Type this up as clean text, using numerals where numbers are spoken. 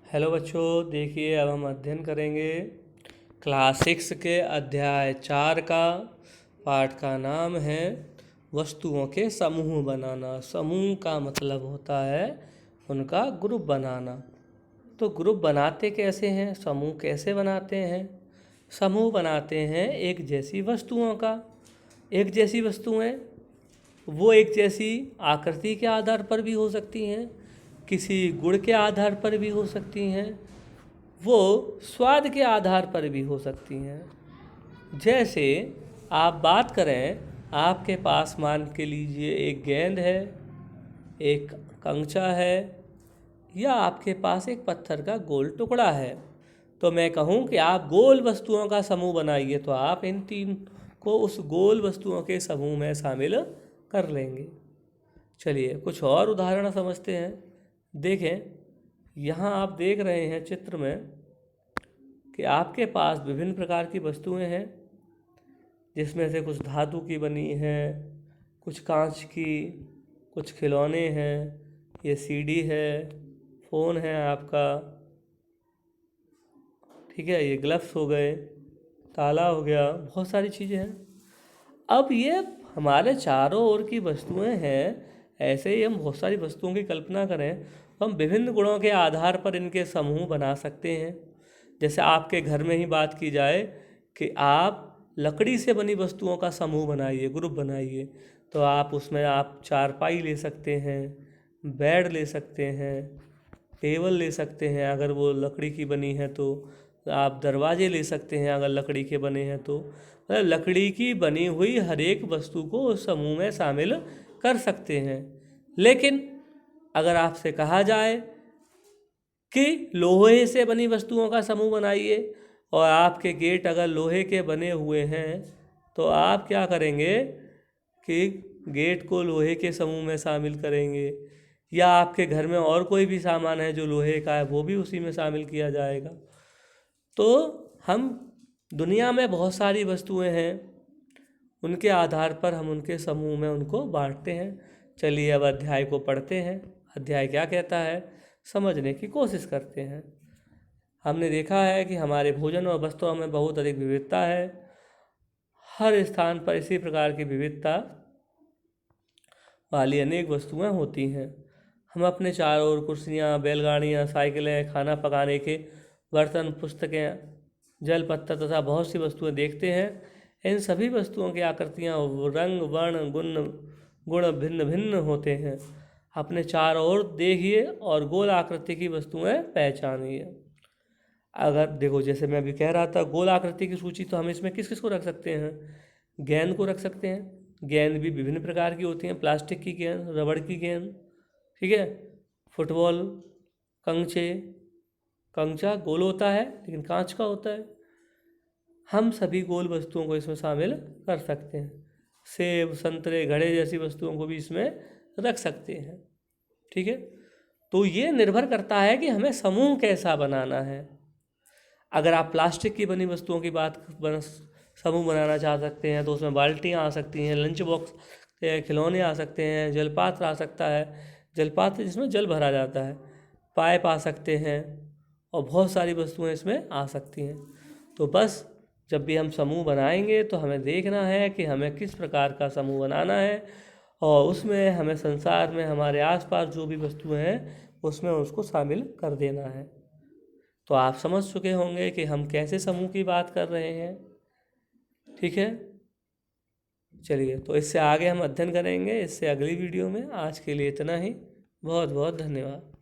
Hello बच्चों, देखिए अब हम अध्ययन करेंगे क्लास 6 के अध्याय 4 का। पाठ का नाम है वस्तुओं के समूह बनाना। समूह का मतलब होता है उनका ग्रुप बनाना। तो ग्रुप बनाते कैसे हैं, समूह कैसे बनाते हैं? समूह बनाते हैं एक जैसी वस्तुओं का। एक जैसी वस्तुएं वो एक जैसी आकृति के आधार पर भी हो सकती हैं, किसी गुण के आधार पर भी हो सकती हैं, वो स्वाद के आधार पर भी हो सकती हैं। जैसे आप बात करें, आपके पास मान के लीजिए एक गेंद है, एक कंचा है, या आपके पास एक पत्थर का गोल टुकड़ा है। तो मैं कहूँ कि आप गोल वस्तुओं का समूह बनाइए, तो आप इन तीन को उस गोल वस्तुओं के समूह में शामिल कर लेंगे। चलिए कुछ और उदाहरण समझते हैं। देखें, यहाँ आप देख रहे हैं चित्र में कि आपके पास विभिन्न प्रकार की वस्तुएं हैं, जिसमें से कुछ धातु की बनी हैं, कुछ कांच की, कुछ खिलौने हैं, ये सीडी है, फ़ोन है आपका, ठीक है, ये ग्लव्स हो गए, ताला हो गया, बहुत सारी चीज़ें हैं। अब ये हमारे चारों ओर की वस्तुएं हैं। ऐसे ही हम बहुत सारी वस्तुओं की कल्पना करें तो हम विभिन्न गुणों के आधार पर इनके समूह बना सकते हैं। जैसे आपके घर में ही बात की जाए कि आप लकड़ी से बनी वस्तुओं का समूह बनाइए, ग्रुप बनाइए, तो आप उसमें आप चारपाई ले सकते हैं, बेड ले सकते हैं, टेबल ले सकते हैं अगर वो लकड़ी की बनी है तो, आप दरवाजे ले सकते हैं अगर लकड़ी के बने हैं तो। मतलब लकड़ी की बनी हुई हर एक वस्तु को उस समूह में शामिल कर सकते हैं। लेकिन अगर आपसे कहा जाए कि लोहे से बनी वस्तुओं का समूह बनाइए, और आपके गेट अगर लोहे के बने हुए हैं, तो आप क्या करेंगे कि गेट को लोहे के समूह में शामिल करेंगे, या आपके घर में और कोई भी सामान है जो लोहे का है वो भी उसी में शामिल किया जाएगा। तो हम दुनिया में बहुत सारी वस्तुएं हैं, उनके आधार पर हम उनके समूह में उनको बांटते हैं। चलिए अब अध्याय को पढ़ते हैं। अध्याय क्या कहता है समझने की कोशिश करते हैं। हमने देखा है कि हमारे भोजन और वस्त्रों में बहुत अधिक विविधता है। हर स्थान पर इसी प्रकार की विविधता वाली अनेक वस्तुएं होती हैं। हम अपने चारों ओर कुर्सियाँ, बैलगाड़ियाँ, साइकिलें, खाना पकाने के बर्तन, पुस्तकें, जल पत्थर तथा बहुत सी वस्तुएं देखते हैं। इन सभी वस्तुओं की आकृतियाँ, रंग, वर्ण, गुण भिन्न भिन्न होते हैं। अपने चारों ओर देखिए और गोल आकृति की वस्तुएं पहचानिए। अगर देखो, जैसे मैं अभी कह रहा था, गोल आकृति की सूची, तो हम इसमें किस किस को रख सकते हैं? गेंद को रख सकते हैं। गेंद भी विभिन्न प्रकार की होती हैं, प्लास्टिक की गेंद, रबड़ की गेंद, ठीक है, फुटबॉल, कंचे, कंचा गोल होता है लेकिन कांच का होता है। हम सभी गोल वस्तुओं को इसमें शामिल कर सकते हैं। सेब, संतरे, घड़े जैसी वस्तुओं को भी इसमें रख सकते हैं, ठीक है। तो ये निर्भर करता है कि हमें समूह कैसा बनाना है। अगर आप प्लास्टिक की बनी वस्तुओं की समूह बनाना चाह सकते हैं तो उसमें बाल्टियाँ आ सकती हैं, लंच बॉक्स, खिलौने आ सकते हैं, जलपात्र आ सकता है, जलपात्र जिसमें जल भरा जाता है, पाइप आ सकते हैं, और बहुत सारी वस्तुएं इसमें आ सकती हैं। तो बस जब भी हम समूह बनाएंगे तो हमें देखना है कि हमें किस प्रकार का समूह बनाना है, और उसमें हमें संसार में हमारे आसपास जो भी वस्तुएं हैं उसमें उसको शामिल कर देना है। तो आप समझ चुके होंगे कि हम कैसे समूह की बात कर रहे हैं, ठीक है। चलिए, तो इससे आगे हम अध्ययन करेंगे, इससे अगली वीडियो में। आज के लिए इतना ही। बहुत बहुत धन्यवाद।